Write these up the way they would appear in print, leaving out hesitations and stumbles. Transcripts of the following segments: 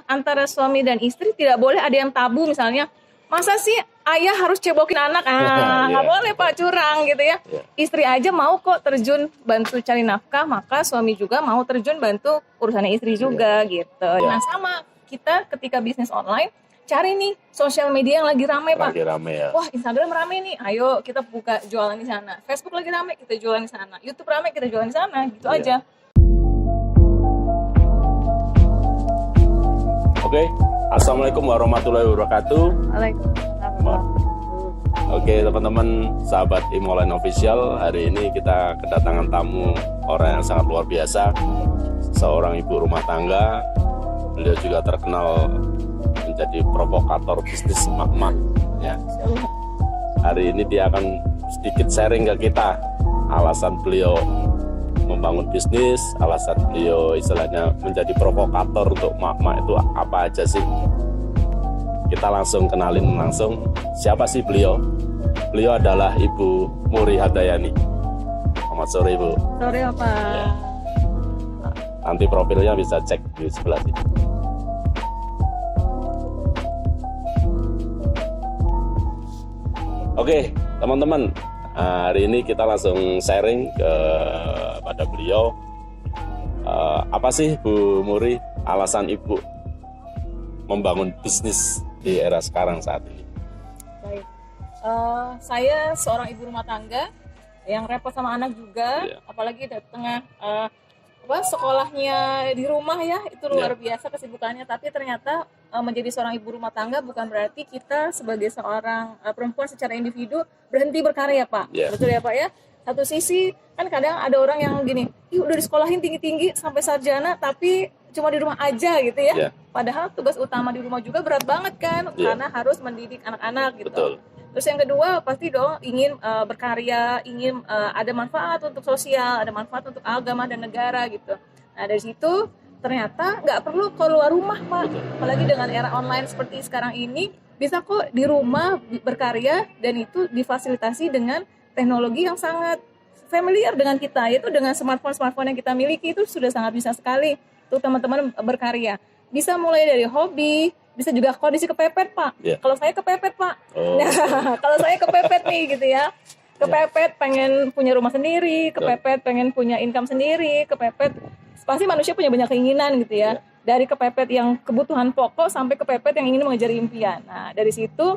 antara suami dan istri tidak boleh ada yang tabu, misalnya masa sih ayah harus cebokin anak, nggak boleh Pak, curang gitu ya. Istri aja mau kok terjun bantu cari nafkah, maka suami juga mau terjun bantu urusannya istri juga gitu. Nah sama kita ketika bisnis online, cari nih sosial media yang lagi rame Pak. Lagi rame ya. Wah, Instagram rame nih, ayo kita buka jualan di sana. Facebook lagi rame, kita jualan di sana. YouTube rame, kita jualan di sana, gitu aja. Oke, Assalamualaikum warahmatullahi wabarakatuh. Waalaikumsalam. Oke teman-teman, sahabat Imoline Official, hari ini kita kedatangan tamu orang yang sangat luar biasa, seorang ibu rumah tangga. Beliau juga terkenal menjadi provokator bisnis emak-emak ya. Hari ini dia akan sedikit sharing ke kita alasan beliau membangun bisnis, alasan beliau istilahnya menjadi provokator untuk emak-emak itu apa aja sih. Kita langsung kenalin langsung siapa sih beliau. Beliau adalah Ibu Muri Hadayani. Selamat sore Ibu. Sore apa? Ya. Nanti profilnya bisa cek di sebelah sini. Oke teman-teman, hari ini kita langsung sharing kepada beliau. Apa sih Bu Muri alasan Ibu membangun bisnis di era sekarang saat ini? Baik, saya seorang ibu rumah tangga yang repot sama anak juga, apalagi di tengah sekolahnya di rumah ya, itu luar biasa kesibukannya. Tapi ternyata menjadi seorang ibu rumah tangga bukan berarti kita sebagai seorang perempuan secara individu berhenti berkarya Pak. Betul ya Pak ya? Satu sisi kan kadang ada orang yang gini, udah disekolahin tinggi-tinggi sampai sarjana tapi cuma di rumah aja gitu ya. Padahal tugas utama di rumah juga berat banget kan, karena harus mendidik anak-anak gitu. Betul. Terus yang kedua pasti dong ingin berkarya, ingin ada manfaat untuk sosial, ada manfaat untuk agama dan negara gitu. Nah dari situ ternyata nggak perlu keluar rumah Pak, apalagi dengan era online seperti sekarang ini, bisa kok di rumah berkarya dan itu difasilitasi dengan teknologi yang sangat familiar dengan kita, yaitu dengan smartphone yang kita miliki itu sudah sangat bisa sekali untuk teman-teman berkarya. Bisa mulai dari hobi, bisa juga kondisi kepepet Pak. Kalau saya kepepet Pak, kalau saya kepepet nih gitu ya, kepepet pengen punya rumah sendiri, kepepet pengen punya income sendiri, kepepet pasti manusia punya banyak keinginan gitu ya. Dari kepepet yang kebutuhan pokok sampai kepepet yang ingin mengejar impian. Nah dari situ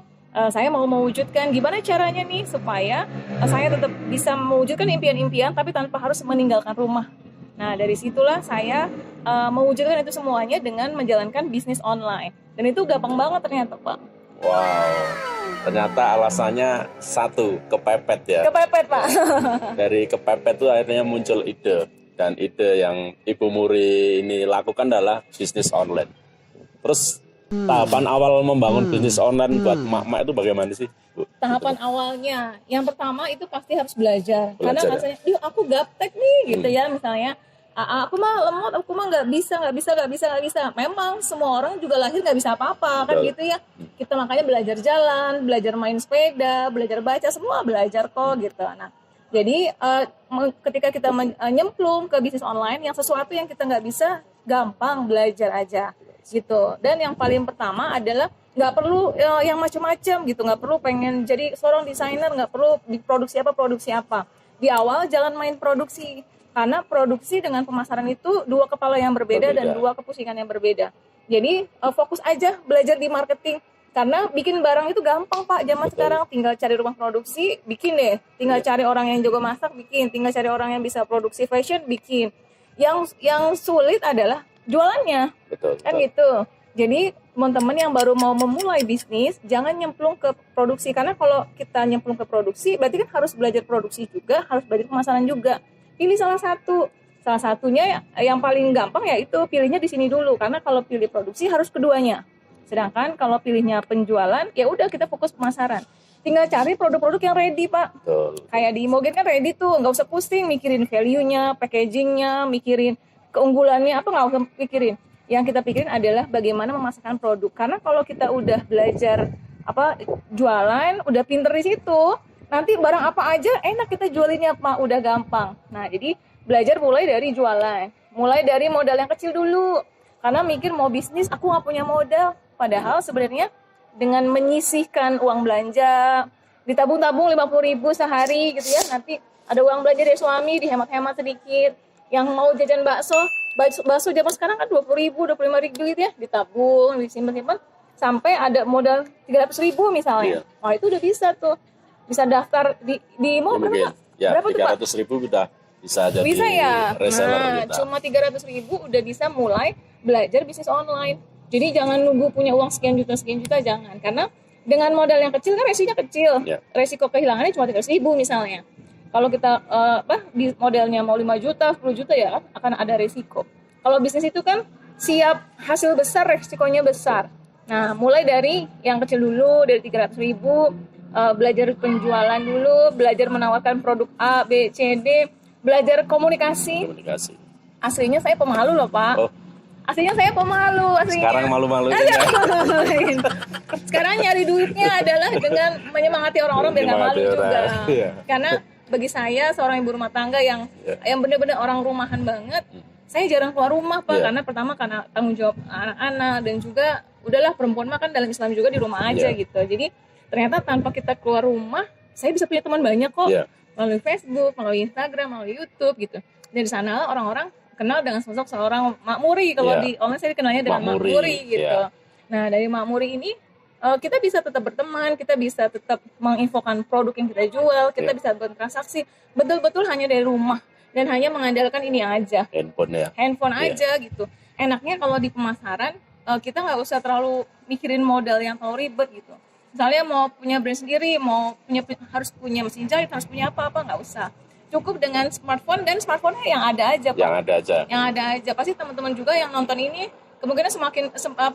saya mau mewujudkan gimana caranya nih supaya saya tetap bisa mewujudkan impian-impian tapi tanpa harus meninggalkan rumah. Nah dari situlah saya mewujudkan itu semuanya dengan menjalankan bisnis online. Dan itu gampang banget ternyata Pak. Wow, ternyata alasannya satu, kepepet ya. Kepepet Pak. Dari kepepet itu akhirnya muncul ide. Dan ide yang Ibu Muri ini lakukan adalah bisnis online. Terus tahapan awal membangun bisnis online buat emak-emak itu bagaimana sih Bu? Tahapan awalnya, yang pertama itu pasti harus belajar. Karena rasanya, aku gaptek nih gitu ya misalnya. Aku mah lemot, aku mah nggak bisa. Memang semua orang juga lahir nggak bisa apa-apa kan gitu ya. Kita makanya belajar jalan, belajar main sepeda, belajar baca, semua belajar kok gitu. Nah, jadi ketika kita nyemplung ke bisnis online, yang sesuatu yang kita nggak bisa, gampang belajar aja gitu. Dan yang paling pertama adalah nggak perlu yang macam-macam gitu, nggak perlu pengen jadi seorang desainer, nggak perlu produksi apa. Di awal jangan main produksi. Karena produksi dengan pemasaran itu dua kepala yang berbeda dan dua kepusingan yang berbeda. Jadi fokus aja belajar di marketing. Karena bikin barang itu gampang Pak zaman sekarang. Tinggal cari rumah produksi, bikin deh. Tinggal cari orang yang jago masak, bikin. Tinggal cari orang yang bisa produksi fashion, bikin. Yang sulit adalah jualannya. Kan gitu. Jadi teman-teman yang baru mau memulai bisnis, jangan nyemplung ke produksi. Karena kalau kita nyemplung ke produksi, berarti kan harus belajar produksi juga, harus belajar pemasaran juga. Pilih salah satunya yang paling gampang yaitu pilihnya di sini dulu, karena kalau pilih produksi harus keduanya. Sedangkan kalau pilihnya penjualan ya udah kita fokus pemasaran. Tinggal cari produk-produk yang ready Pak. Kayak di Imogen kan ready tuh, nggak usah pusing mikirin value-nya, packaging-nya, mikirin keunggulannya apa, nggak usah pikirin. Yang kita pikirin adalah bagaimana memasarkan produk. Karena kalau kita udah belajar jualan, udah pinter di situ, nanti barang apa aja enak kita jualinnya Pak, udah gampang. Nah jadi belajar mulai dari jualan, mulai dari modal yang kecil dulu. Karena mikir mau bisnis, aku nggak punya modal. Padahal sebenarnya dengan menyisihkan uang belanja, ditabung-tabung 50.000 sehari gitu ya, nanti ada uang belanja dari suami, dihemat-hemat sedikit. Yang mau jajan bakso zaman sekarang kan 20.000, 25.000 gitu ya, ditabung, disimpan-simpan, sampai ada modal 300.000 misalnya. Wah itu udah bisa tuh, bisa daftar di mall berapa? Ya, Berapa 300.000 udah bisa jadi bisa ya. reseller kita. Cuma 300.000 udah bisa mulai belajar bisnis online. Jadi jangan nunggu punya uang sekian juta, jangan. Karena dengan modal yang kecil kan resikonya kecil. Resiko kehilangannya cuma 300.000 misalnya. Kalau kita di modelnya mau 5 juta, 10 juta ya akan ada resiko. Kalau bisnis itu kan siap hasil besar, resikonya besar. Nah, mulai dari yang kecil dulu, dari 300.000, belajar penjualan dulu, belajar menawarkan produk A, B, C, D, belajar komunikasi. Aslinya saya pemalu loh, Pak. Aslinya saya pemalu. Sekarang malu-maluin. Sekarang nyari duitnya adalah dengan menyemangati orang-orang biar nggak malu juga. Karena bagi saya seorang ibu rumah tangga yang benar-benar orang rumahan banget, saya jarang keluar rumah, Pak. Karena pertama karena tanggung jawab anak-anak, dan juga udahlah perempuan mah kan dalam Islam juga di rumah aja gitu. Jadi ternyata tanpa kita keluar rumah, saya bisa punya teman banyak kok. Melalui Facebook, melalui Instagram, melalui YouTube gitu. Dan di sana orang-orang kenal dengan sosok seorang Mak Muri. Kalau di online saya dikenalnya dengan Mak Muri gitu. Nah, dari Mak Muri ini kita bisa tetap berteman, kita bisa tetap menginfokan produk yang kita jual, kita bisa bertransaksi betul-betul hanya dari rumah dan hanya mengandalkan ini aja, handphone aja gitu. Enaknya kalau di pemasaran kita nggak usah terlalu mikirin modal yang terlalu ribet gitu. Misalnya mau punya brand sendiri, harus punya mesin jahit, harus punya apa-apa, nggak usah. Cukup dengan smartphone, dan smartphone-nya yang ada aja, Pak. Yang ada aja. Pasti teman-teman juga yang nonton ini kemungkinan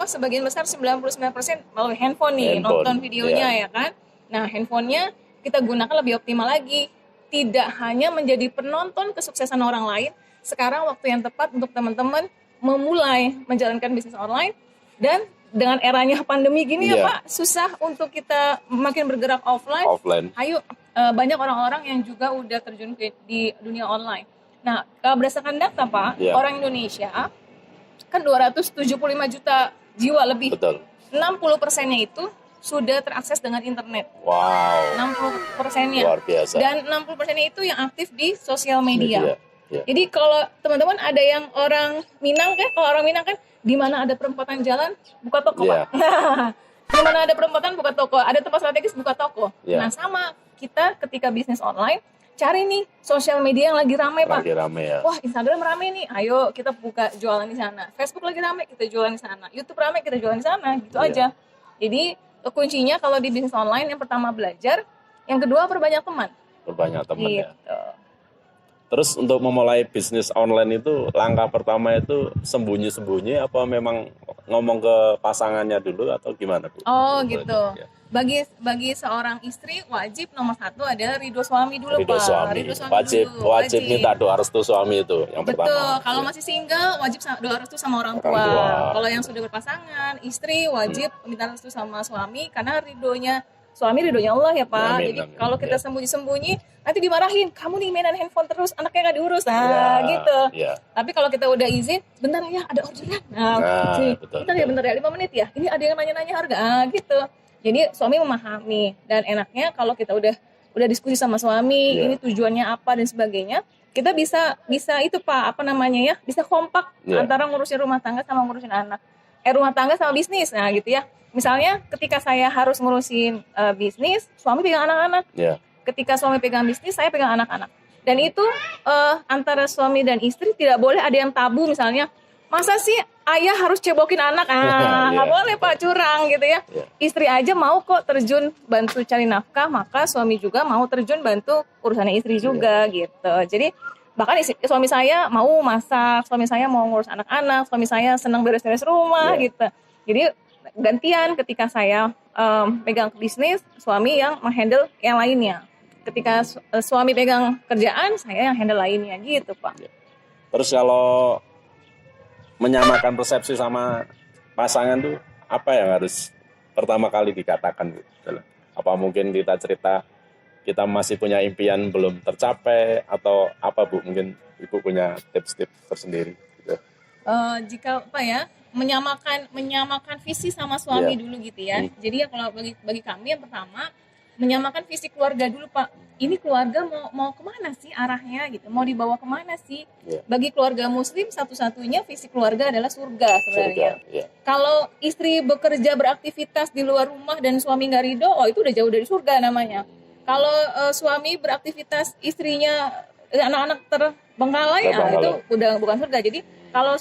sebagian besar 99% melalui handphone nih, nonton videonya ya kan. Nah, handphonenya kita gunakan lebih optimal lagi. Tidak hanya menjadi penonton kesuksesan orang lain. Sekarang waktu yang tepat untuk teman-teman memulai menjalankan bisnis online. Dan dengan eranya pandemi gini ya Pak, susah untuk kita makin bergerak offline. Ayo, banyak orang-orang yang juga udah terjun di dunia online. Nah, berdasarkan data Pak, orang Indonesia kan 275 juta jiwa lebih. 60%-nya itu sudah terakses dengan internet. 60%-nya. Luar biasa. Dan 60%-nya itu yang aktif di sosial media. Jadi kalau teman-teman ada yang orang Minang kan, kalau orang Minang kan di mana ada perempatan jalan buka toko, Pak. Di mana ada perempatan buka toko, ada tempat strategis buka toko. Nah, sama kita ketika bisnis online, cari nih sosial media yang lagi ramai, Pak. Wah, Instagram ramai nih, ayo kita buka jualan di sana. Facebook lagi ramai, kita jualan di sana. YouTube ramai, kita jualan di sana, gitu aja. Jadi kuncinya kalau di bisnis online, yang pertama belajar, yang kedua perbanyak teman. Gitu. Terus untuk memulai bisnis online itu langkah pertama itu sembunyi-sembunyi apa memang ngomong ke pasangannya dulu atau gimana, Bu? Oh, gitu. Bagi seorang istri wajib nomor 1 adalah ridho suami dulu, Pak. Ridho suami wajib minta doa restu suami itu yang pertama. Betul. Kalau masih single wajib doa restu sama orang tua. Kalau yang sudah berpasangan, istri wajib minta restu sama suami karena suami ridhonya Allah ya Pak. Jadi kalau kita sembunyi-sembunyi nanti dimarahin, kamu nih mainan handphone terus, anaknya nggak diurus, gitu. Tapi kalau kita udah izin, bentar ya ada orderan, bentar ya 5 menit ya, ini ada yang nanya-nanya harga, gitu. Jadi suami memahami, dan enaknya kalau kita udah diskusi sama suami, ini tujuannya apa dan sebagainya, kita bisa itu Pak, bisa kompak antara ngurusin rumah tangga sama ngurusin anak, rumah tangga sama bisnis, nah gitu ya. Misalnya ketika saya harus ngurusin bisnis, suami pegang anak-anak. Ketika suami pegang bisnis, saya pegang anak-anak. Dan itu antara suami dan istri tidak boleh ada yang tabu, misalnya, masa sih ayah harus cebokin anak? Nggak boleh Pak, curang gitu ya. Istri aja mau kok terjun bantu cari nafkah, maka suami juga mau terjun bantu urusannya istri juga gitu. Jadi bahkan suami saya mau masak, suami saya mau ngurus anak-anak, suami saya senang beres-beres rumah gitu. Jadi gantian ketika saya pegang bisnis, suami yang menghandle yang lainnya. Ketika suami pegang kerjaan, saya yang handle lainnya gitu Pak. Terus kalau menyamakan persepsi sama pasangan tuh apa yang harus pertama kali dikatakan, Bu? Apa mungkin kita cerita kita masih punya impian belum tercapai atau apa, Bu? Mungkin Ibu punya tips-tips tersendiri gitu. Jika menyamakan visi sama suami dulu gitu ya. Jadi ya kalau bagi kami yang pertama menyamakan visi keluarga dulu Pak. Ini keluarga mau kemana sih arahnya gitu, mau dibawa kemana sih? Bagi keluarga Muslim satu-satunya visi keluarga adalah surga sebenarnya. Kalau istri bekerja beraktivitas di luar rumah dan suami nggak ridho, oh itu udah jauh dari surga namanya. Kalau suami beraktivitas, istrinya anak-anak terbengkalai, itu udah bukan surga. Jadi kalau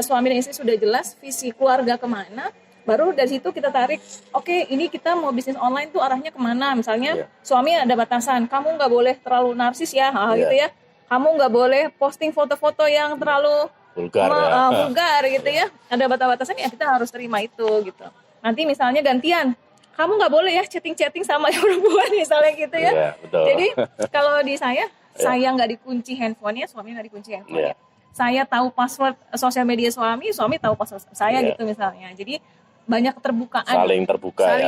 suami dan istri sudah jelas visi keluarga kemana, baru dari situ kita tarik, oke, ini kita mau bisnis online tuh arahnya kemana. Misalnya suami ada batasan, kamu nggak boleh terlalu narsis ya, gitu ya. Kamu nggak boleh posting foto-foto yang terlalu vulgar gitu ya. Ada batas-batasan ya, kita harus terima itu gitu. Nanti misalnya gantian, kamu nggak boleh ya chatting-chatting sama yang perempuan misalnya gitu ya. Betul. Jadi kalau di saya nggak dikunci handphonenya, suami nggak dikunci handphonenya. Saya tahu password sosial media suami tahu password saya gitu misalnya. Jadi banyak keterbukaan. Saling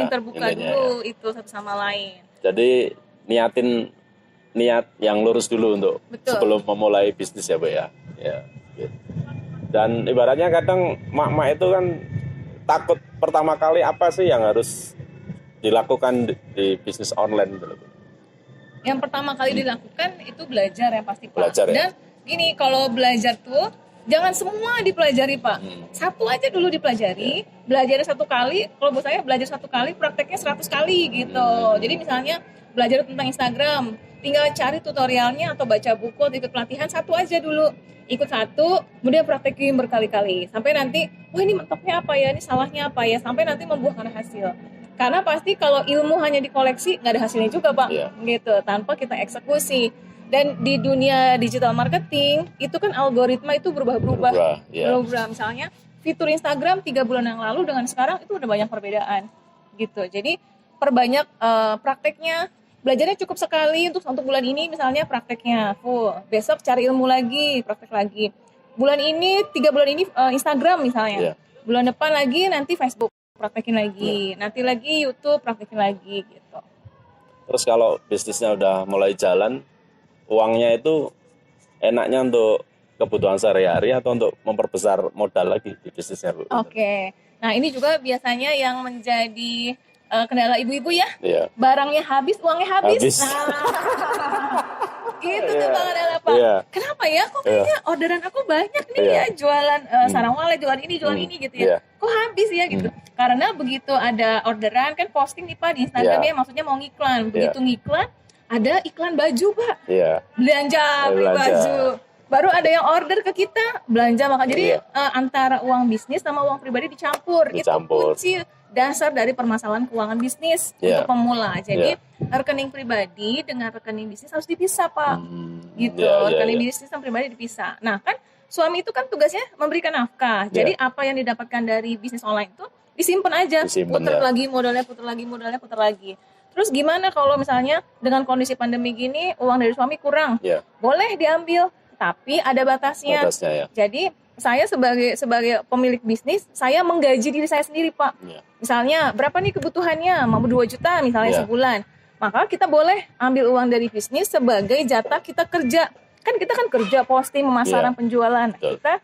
terbuka dulu itu satu sama lain. Jadi niat yang lurus dulu untuk sebelum memulai bisnis ya Bu ya. Gitu. Dan ibaratnya kadang mak-mak itu kan takut pertama kali apa sih yang harus dilakukan di bisnis online gitu. Yang pertama kali dilakukan itu belajar yang pasti Pak. Belajar, ya? Dan gini, kalau belajar tuh jangan semua dipelajari Pak. Satu aja dulu dipelajari. Belajar satu kali, kalau buat saya belajar satu kali, prakteknya 100 kali gitu. Jadi misalnya belajar tentang Instagram, tinggal cari tutorialnya atau baca buku atau ikut pelatihan satu aja dulu. Ikut satu, kemudian praktekin berkali-kali. Sampai nanti, wah ini mentoknya apa ya, ini salahnya apa ya, sampai nanti membuahkan hasil. Karena pasti kalau ilmu hanya dikoleksi, nggak ada hasilnya juga Pak. Gitu, tanpa kita eksekusi. Dan di dunia digital marketing, itu kan algoritma itu berubah-ubah. Misalnya, fitur Instagram 3 bulan yang lalu dengan sekarang itu udah banyak perbedaan. Gitu, jadi perbanyak prakteknya. Belajarnya cukup sekali untuk bulan ini misalnya prakteknya full. Besok cari ilmu lagi, praktek lagi. Bulan ini, 3 bulan ini Instagram misalnya. Bulan depan lagi nanti Facebook, praktekin lagi. Nanti lagi YouTube, praktekin lagi gitu. Terus kalau bisnisnya udah mulai jalan, uangnya itu enaknya untuk kebutuhan sehari-hari atau untuk memperbesar modal lagi di bisnisnya Bu? Oke. Nah ini juga biasanya yang menjadi kendala ibu-ibu ya. Barangnya habis, uangnya habis. Gitu tuh Bang Adela Pak. Kenapa ya? Kok kayaknya orderan aku banyak nih ya, jualan sarang walet, jualan ini gitu ya. Kok habis ya gitu. Karena begitu ada orderan kan posting nih Pak di Instagramnya, maksudnya mau ngiklan. Begitu ngiklan, ada iklan baju Pak. Belanja, beli baju. Baru ada yang order ke kita, belanja maka. Jadi antara uang bisnis sama uang pribadi dicampur. Itu kunci dasar dari permasalahan keuangan bisnis untuk pemula. Jadi rekening pribadi dengan rekening bisnis harus dipisah Pak. Rekening bisnis dan pribadi dipisah. Nah kan suami itu kan tugasnya memberikan nafkah. Jadi apa yang didapatkan dari bisnis online itu disimpan aja. Putar lagi modalnya, putar lagi. Terus gimana kalau misalnya dengan kondisi pandemi gini uang dari suami kurang? Boleh diambil, tapi ada batasnya. Jadi saya sebagai pemilik bisnis, saya menggaji diri saya sendiri Pak. Misalnya berapa nih kebutuhannya? Mau 2 juta misalnya sebulan. Maka kita boleh ambil uang dari bisnis sebagai jatah kita kerja. Kan kita kan kerja posting, pemasaran, penjualan. Kita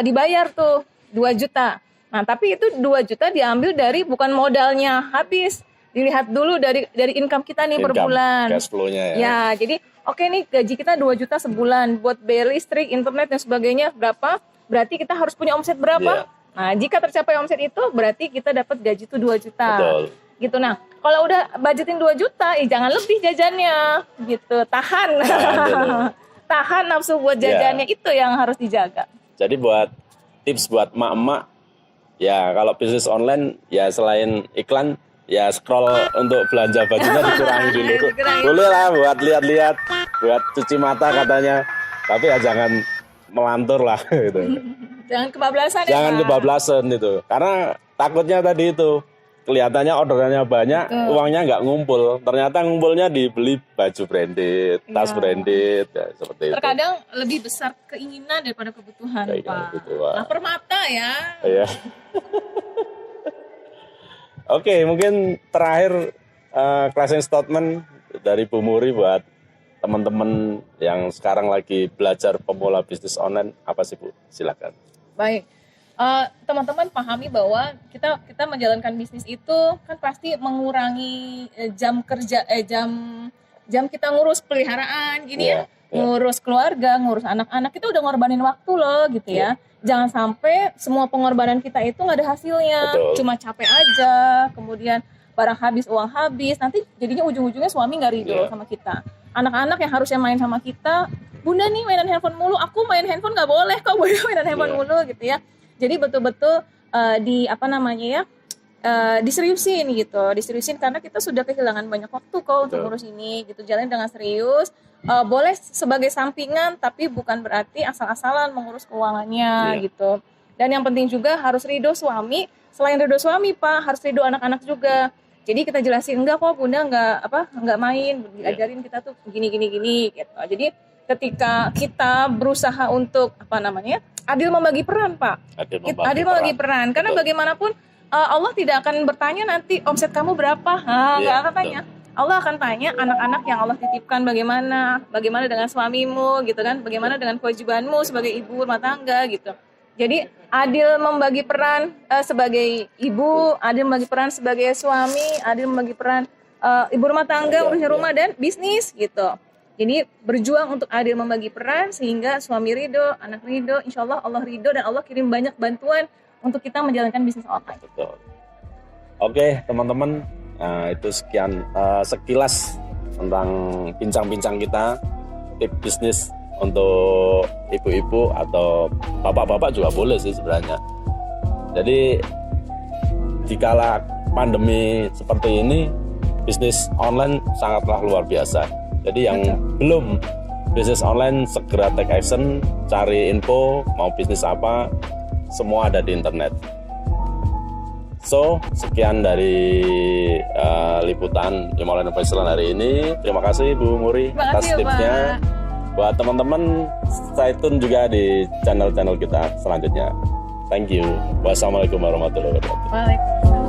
dibayar tuh 2 juta. Nah tapi itu 2 juta diambil dari bukan modalnya habis. Dilihat dulu dari income kita nih per bulan. Cash flow-nya ya. Jadi oke nih gaji kita 2 juta sebulan. Buat bayar listrik, internet dan sebagainya berapa? Berarti kita harus punya omset berapa? Nah, jika tercapai omset itu berarti kita dapat gaji itu 2 juta. Gitu. Nah, kalau udah budgetin 2 juta, jangan lebih jajannya. Gitu. Tahan. Tahan nafsu buat jajannya itu yang harus dijaga. Jadi buat tips buat emak-emak, ya kalau bisnis online ya selain iklan, ya scroll untuk belanja bajunya dikurangi dulu. Boleh lah buat lihat-lihat, buat cuci mata katanya. Tapi ya jangan melantur lah gitu. Jangan kebablasan ya. Jangan kebablasan itu. Karena takutnya tadi itu kelihatannya orderannya banyak, uangnya nggak ngumpul. Ternyata ngumpulnya dibeli baju branded, tas branded, ya, seperti itu. Terkadang lebih besar keinginan daripada kebutuhan, Pak. Lapar mata ya. Oke, mungkin terakhir closing statement dari Bu Muri buat teman-teman yang sekarang lagi belajar pemula bisnis online apa sih Bu? Silakan. Baik, teman-teman pahami bahwa kita menjalankan bisnis itu kan pasti mengurangi jam kerja jam kita ngurus peliharaan gini ya, ngurus keluarga, ngurus anak-anak, kita udah ngorbanin waktu loh gitu ya. Jangan sampai semua pengorbanan kita itu nggak ada hasilnya, cuma capek aja, kemudian barang habis, uang habis, nanti jadinya ujung-ujungnya suami nggak ridho sama kita. Anak-anak yang harusnya main sama kita, bunda nih mainan handphone mulu, aku main handphone nggak boleh kok, bunda mainan handphone mulu gitu ya. Jadi betul-betul diseriusin karena kita sudah kehilangan banyak waktu kok untuk ngurus ini gitu. Jalan dengan serius, boleh sebagai sampingan tapi bukan berarti asal-asalan mengurus keuangannya gitu. Dan yang penting juga harus ridho suami, selain ridho suami Pak, harus ridho anak-anak juga. Jadi kita jelasin, enggak kok bunda enggak main, diajarin kita tuh gini gitu. Jadi ketika kita berusaha untuk adil membagi peran Pak, adil membagi peran. Karena bagaimanapun Allah tidak akan bertanya nanti omset kamu berapa, nggak akan tanya. Allah akan tanya anak-anak yang Allah titipkan bagaimana dengan suamimu gitu kan, bagaimana dengan kewajibanmu sebagai ibu rumah tangga gitu. Jadi adil membagi peran sebagai ibu, adil membagi peran sebagai suami, adil membagi peran ibu rumah tangga, urusan rumah dan bisnis gitu. Jadi berjuang untuk adil membagi peran sehingga suami ridho, anak ridho, insya Allah Allah ridho dan Allah kirim banyak bantuan untuk kita menjalankan bisnis online. Betul. Oke teman-teman, itu sekilas tentang bincang-bincang kita, tips bisnis untuk ibu-ibu atau bapak-bapak juga boleh sih sebenarnya. Jadi dikala pandemi seperti ini, bisnis online sangatlah luar biasa. Jadi yang belum bisnis online segera take action, cari info mau bisnis apa, semua ada di internet. So, sekian dari liputan Himalayan Official hari ini. Terima kasih Bu Muri atas tipsnya. Buat teman-teman, stay tune juga di channel-channel kita selanjutnya. Thank you. Wassalamualaikum warahmatullahi wabarakatuh. Waalaikumsalam.